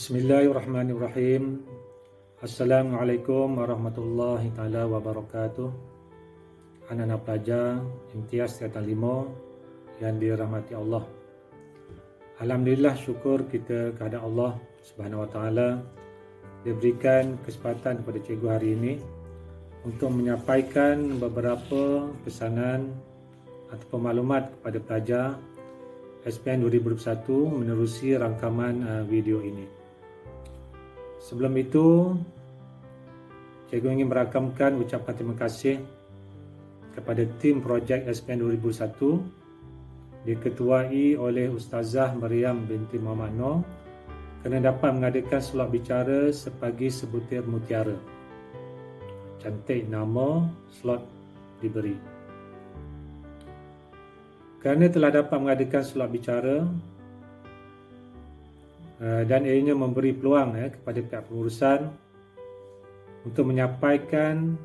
Bismillahirrahmanirrahim. Assalamualaikum warahmatullahi taala wabarakatuh. Anak-anak pelajar imtiaz tingkatan 5 yang dirahmati Allah. Alhamdulillah, syukur kita kepada Allah Subhanahu wa taala diberikan kesempatan kepada cikgu hari ini untuk menyampaikan beberapa pesanan atau maklumat kepada pelajar SPM 2021 menerusi rangkaman video ini. Sebelum itu, cikgu ingin merakamkan ucapan terima kasih kepada tim projek SPM 2001 diketuai oleh Ustazah Maryam binti Muhammad Noor kerana dapat mengadakan slot bicara sepagi sebutir mutiara. Cantik nama slot diberi. Kerana telah dapat mengadakan slot bicara dan ianya memberi peluang kepada pihak pengurusan untuk menyampaikan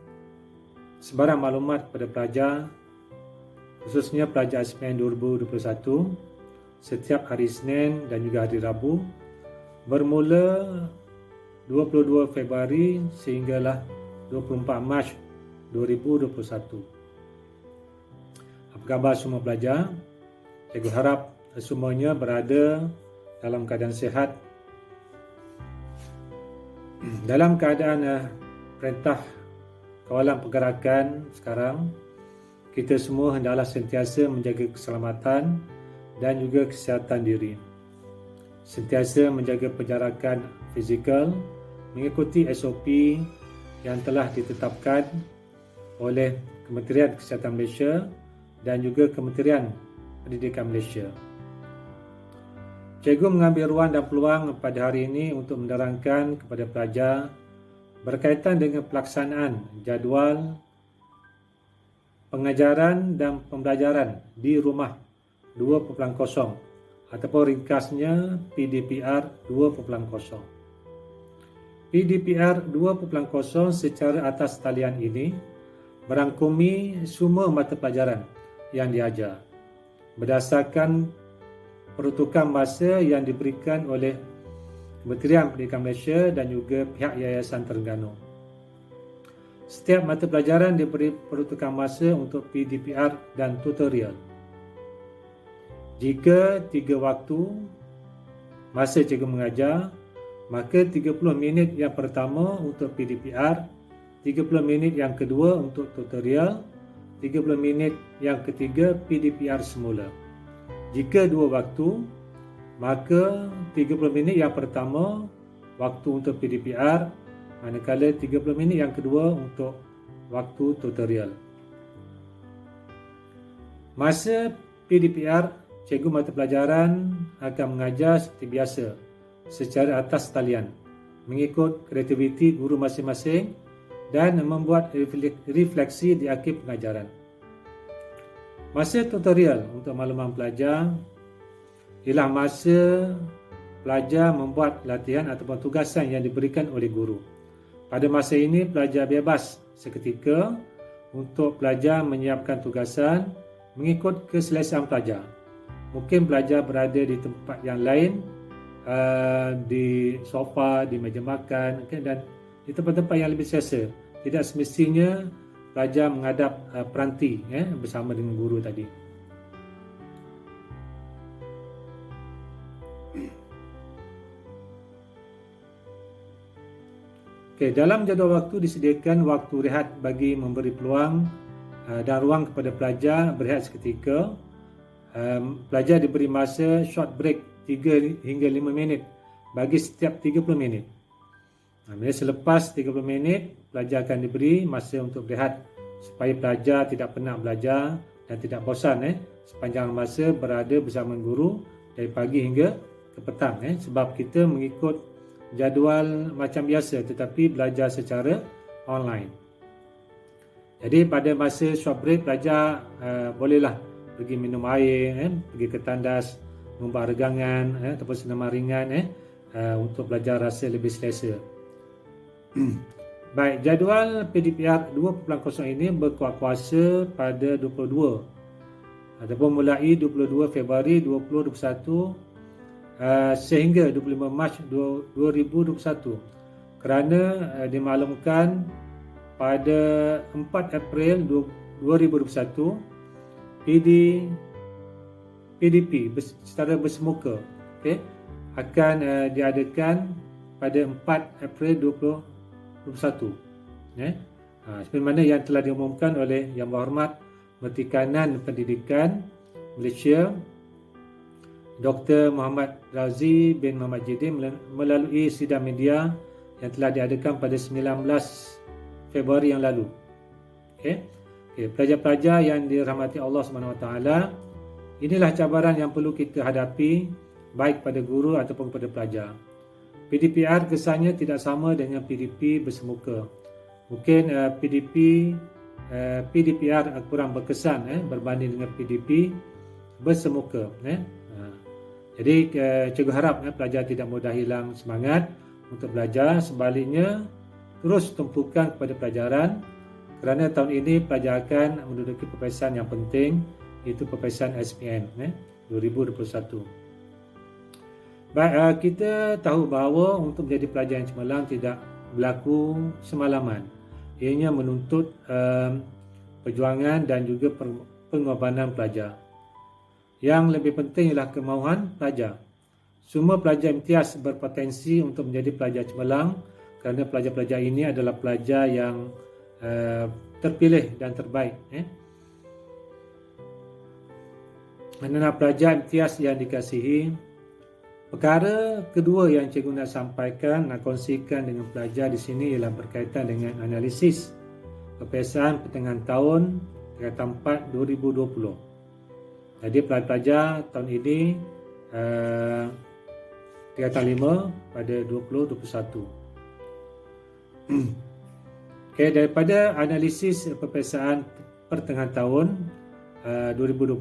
sebarang maklumat kepada pelajar, khususnya pelajar SPM 2021 setiap hari Isnin dan juga hari Rabu bermula 22 Februari sehinggalah 24 Mac 2021. Apa khabar semua pelajar? Cikgu harap semuanya berada dalam keadaan sihat, dalam keadaan perintah kawalan pergerakan sekarang. Kita semua hendaklah sentiasa menjaga keselamatan dan juga kesihatan diri, sentiasa menjaga penjarakan fizikal, mengikuti SOP yang telah ditetapkan oleh Kementerian Kesihatan Malaysia dan juga Kementerian Pendidikan Malaysia. Cikgu mengambil ruang dan peluang pada hari ini untuk menerangkan kepada pelajar berkaitan dengan pelaksanaan jadual pengajaran dan pembelajaran di rumah 2.0 ataupun ringkasnya PDPR 2.0. PDPR 2.0 secara atas talian ini merangkumi semua mata pelajaran yang diajar berdasarkan peruntukan masa yang diberikan oleh Kementerian Pendidikan Malaysia dan juga pihak Yayasan Terengganu. Setiap mata pelajaran diberi peruntukan masa untuk PDPR dan tutorial. Jika 3 waktu masa cikgu mengajar, maka 30 minit yang pertama untuk PDPR, 30 minit yang kedua untuk tutorial, 30 minit yang ketiga PDPR semula. Jika 2 waktu, maka 30 minit yang pertama waktu untuk PDPR, manakala 30 minit yang kedua untuk waktu tutorial. Masa PDPR, cikgu mata pelajaran akan mengajar seperti biasa secara atas talian, mengikut kreativiti guru masing-masing dan membuat refleksi di akhir pengajaran. Masa tutorial untuk makluman pelajar ialah masa pelajar membuat latihan ataupun tugasan yang diberikan oleh guru. Pada masa ini, pelajar bebas seketika untuk pelajar menyiapkan tugasan mengikut keselesaan pelajar. Mungkin pelajar berada di tempat yang lain, di sofa, di meja makan dan di tempat-tempat yang lebih selesa. Tidak semestinya pelajar menghadap peranti bersama dengan guru tadi. Okay, dalam jadual waktu disediakan waktu rehat bagi memberi peluang dan ruang kepada pelajar berehat seketika. Pelajar diberi masa short break 3 hingga 5 minit bagi setiap 30 minit. Selepas 30 minit, pelajar akan diberi masa untuk berehat supaya pelajar tidak penat belajar dan tidak bosan sepanjang masa berada bersama guru dari pagi hingga ke petang sebab kita mengikut jadual macam biasa tetapi belajar secara online. Jadi pada masa short break, pelajar bolehlah pergi minum air, pergi ke tandas, membuat regangan ataupun senaman ringan untuk belajar rasa lebih selesa. Baik, jadual PDPR 2.0 ini berkuat kuasa pada 22 ataupun mulai 22 Februari 2021 sehingga 25 Mac 2021 kerana dimaklumkan pada 4 April 2021 PDP secara bersemuka akan diadakan pada 4 April 2021 seperti mana yang telah diumumkan oleh Yang Berhormat Menteri Kanan Pendidikan Malaysia Dr. Muhammad Razi bin Muhammad Jidin melalui sidang media yang telah diadakan pada 19 Februari yang lalu. Pelajar-pelajar yang dirahmati Allah SWT, inilah cabaran yang perlu kita hadapi baik pada guru ataupun kepada pelajar. PDPR kesannya tidak sama dengan PDP bersemuka. Mungkin PDPR kurang berkesan berbanding dengan PDP bersemuka. Jadi cikgu harap pelajar tidak mudah hilang semangat untuk belajar. Sebaliknya, terus tumpukan kepada pelajaran kerana tahun ini pelajar akan menduduki peperiksaan yang penting, iaitu peperiksaan SPM 2021. Baik, kita tahu bahawa untuk menjadi pelajar yang cemerlang tidak berlaku semalaman. Ianya menuntut perjuangan dan juga pengorbanan pelajar. Yang lebih penting ialah kemahuan pelajar. Semua pelajar imtiaz berpotensi untuk menjadi pelajar cemerlang kerana pelajar-pelajar ini adalah pelajar yang terpilih dan terbaik. Anak-anak pelajar imtiaz yang dikasihi, perkara kedua yang cikgu nak sampaikan, nak kongsikan dengan pelajar di sini ialah berkaitan dengan analisis peperiksaan pertengahan tahun tingkatan 4 2020. Jadi pelajar tahun ini tingkatan 5 pada 2021. Daripada analisis peperiksaan pertengahan tahun 2020,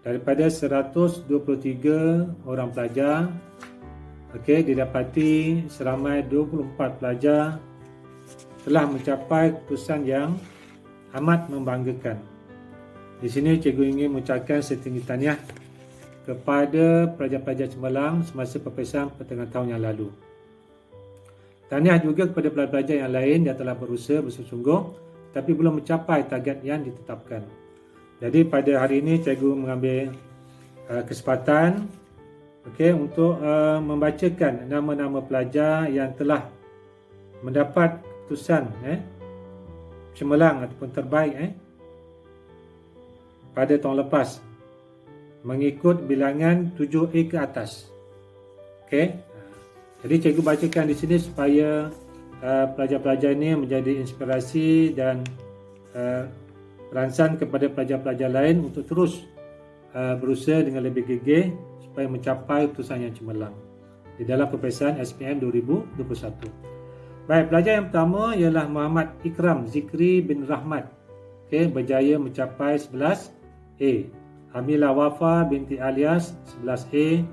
daripada 123 orang pelajar, didapati seramai 24 pelajar telah mencapai keputusan yang amat membanggakan. Di sini cikgu ingin mengucapkan setinggi tahniah kepada pelajar-pelajar cemerlang semasa peperiksaan pertengahan tahun yang lalu. Tahniah juga kepada pelajar-pelajar yang lain yang telah berusaha bersungguh-sungguh tapi belum mencapai target yang ditetapkan. Jadi pada hari ini cikgu mengambil kesempatan untuk membacakan nama-nama pelajar yang telah mendapat keputusan cemerlang ataupun terbaik pada tahun lepas mengikut bilangan 7A ke atas. Jadi cikgu bacakan di sini supaya pelajar-pelajar ini menjadi inspirasi dan rangsang kepada pelajar-pelajar lain untuk terus berusaha dengan lebih gigih supaya mencapai keputusan yang cemerlang di dalam peperiksaan SPM 2021. Baik, pelajar yang pertama ialah Muhammad Ikram Zikri bin Rahmat. Berjaya mencapai 11A. Hamilah Wafa binti Alias 11A.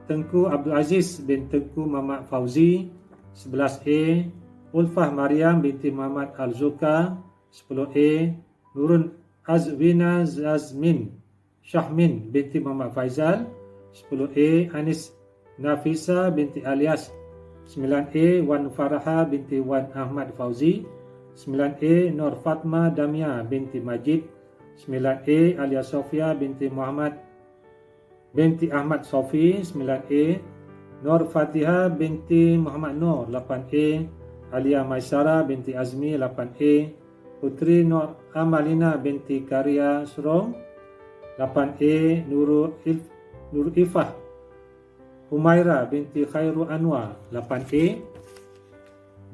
Tengku Abdul Aziz bin Tengku Muhammad Fauzi 11A. Ulfah Maryam binti Muhammad Al-Zuka 10A. Nurun Azwina Zazmin Syahmin binti Muhammad Faizal 10A. Anis Nafisa binti Alias 9A. Wan Faraha binti Wan Ahmad Fauzi 9A. Nur Fatma Damia binti Majid 9A. Alia Sofia binti Muhammad binti Ahmad Sofi 9A. Nur Fatiha binti Muhammad Nur 8A. Alia Maisara binti Azmi 8A. Putri Nur Amalina binti Karya Surong 8A. Nurul Ifah Humaira binti Khairul Anwar 8A.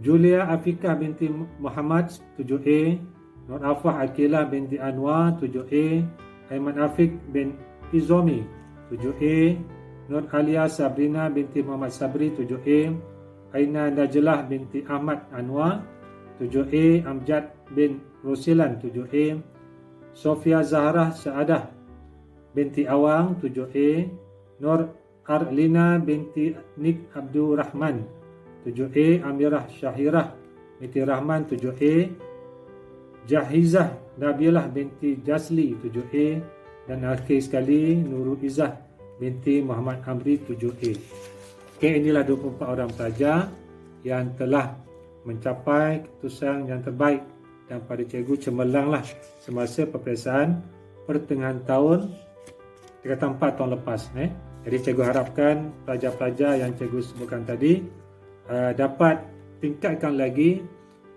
Julia Afiqah binti Muhammad 7A. Nur Afah Akilah binti Anwar 7A. Aiman Afiq bin Izomi 7A. Nur Alia Sabrina binti Muhammad Sabri 7A. Aina Najlah binti Ahmad Anwar 7A. Amjad bin Rosilan 7A. Sofia Zahrah Saadah binti Awang 7A. Nur Arlina binti Nik Abdul Rahman 7A. Amirah Syahirah binti Rahman 7A. Jahizah Nabilah binti Jasli 7A. Dan akhir sekali Nurul Izzah binti Muhammad Amri 7A. Okey, inilah 24 orang pelajar yang telah mencapai keputusan yang terbaik dan pada cikgu cemerlanglah semasa peperiksaan pertengahan tahun, kata 4 tahun lepas. Jadi cikgu harapkan pelajar-pelajar yang cikgu sebutkan tadi dapat tingkatkan lagi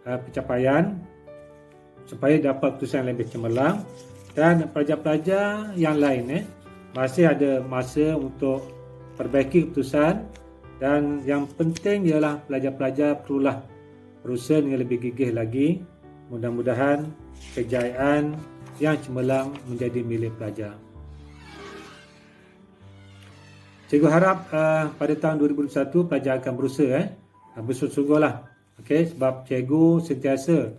pencapaian supaya dapat keputusan yang lebih cemerlang, dan pelajar-pelajar yang lain masih ada masa untuk perbaiki keputusan, dan yang penting ialah pelajar-pelajar perlulah berusaha dengan lebih gigih lagi. Mudah-mudahan kejayaan yang cemerlang menjadi milik pelajar. Cikgu harap pada tahun 2021 pelajar akan berusaha bersungguh-sungguhlah. Okey, sebab cikgu sentiasa,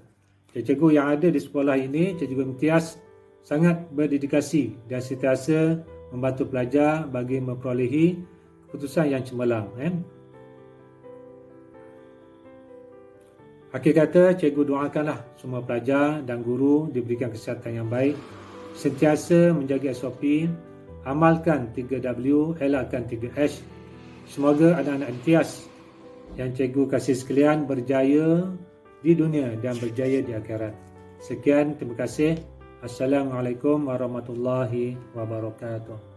cikgu yang ada di sekolah ini, cikgu imtiaz, sangat berdedikasi dan sentiasa membantu pelajar bagi memperolehi keputusan yang cemerlang. Akhir kata, cikgu doakanlah semua pelajar dan guru diberikan kesihatan yang baik, sentiasa menjaga SOP, amalkan 3W, elakkan 3H. Semoga anak-anak imtiaz yang cikgu kasih sekalian berjaya di dunia dan berjaya di akhirat. Sekian, terima kasih. Assalamualaikum warahmatullahi wabarakatuh.